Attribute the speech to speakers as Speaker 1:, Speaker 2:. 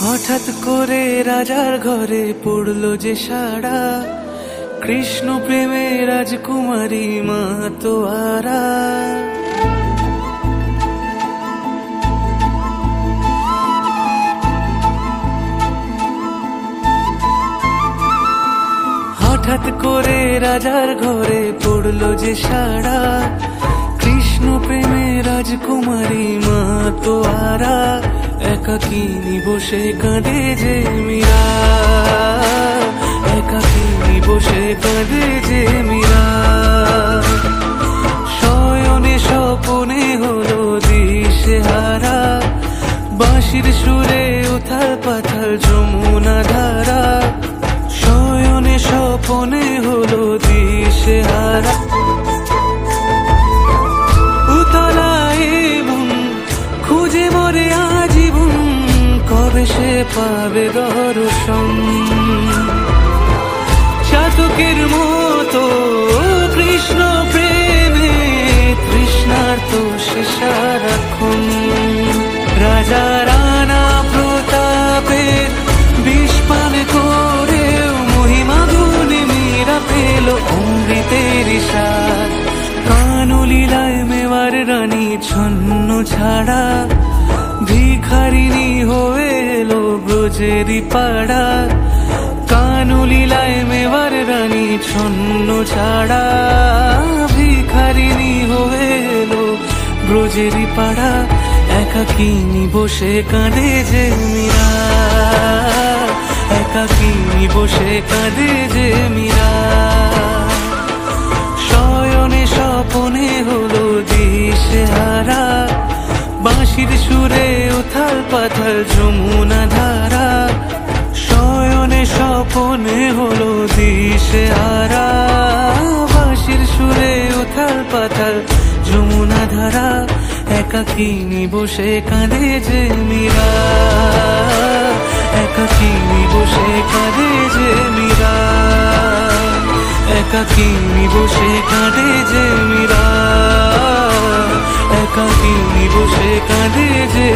Speaker 1: হঠাৎ করে রাজার ঘরে পড়লো যে সাড়া, কৃষ্ণ প্রেমে রাজকুমারী মাতোয়ারা। হঠাৎ করে রাজার ঘরে পড়লো যে সাড়া, কৃষ্ণ প্রেমে রাজকুমারী মাতোয়ারা। একাকিনী বসে কাঁদে যে মীরা, একাকিনী বসে কাঁদে যে মীরা। শয়নে স্বপনে হলো দিশেহারা, বাঁশির সুরে উথাল পাথাল যমুনা ধারা। শয়নে স্বপনে হলো দিশেহারা, খুঁজে মরে আজীবন কবে সে পাবে দর্শন। চাতকের মতো কৃষ্ণ প্রেমে তৃষ্ণার্ত সে সারাক্ষণ। রাজা রানা প্রতাপের বিষ পান করেও মহিমা গুণে মীরা পেল অমৃতের স্বাদ। কানলীলায় মেওয়ার রানী ছন্ন ছাড়া, ভিখারিনী হয়ে এলো ব্রজেরই পাড়া। কানলীলায় মেওয়ার রানী ছন্ন ছাড়া, ভিখারিনী হয়ে এলো ব্রজেরই পাড়া। একাকিনী বসে কাঁদে যে মীরা, একাকিনী বসে কাঁদে যে মীরা। শয়নে স্বপনে হলো দিশেহারা, বাঁশির সুরে উথাল পাথাল যমুনা ধারা। শয়নে স্বপনে হলো দিশেহারা, বাঁশির সুরে উথাল পাথাল যমুনা ধারা। একাকিনী বসে কাঁদে যে মীরা, একাকিনী বসে কাঁদে যে মীরা। একাকিনী বসে কাঁদে যে মীরা, একাকিনী বসে কাঁদে যে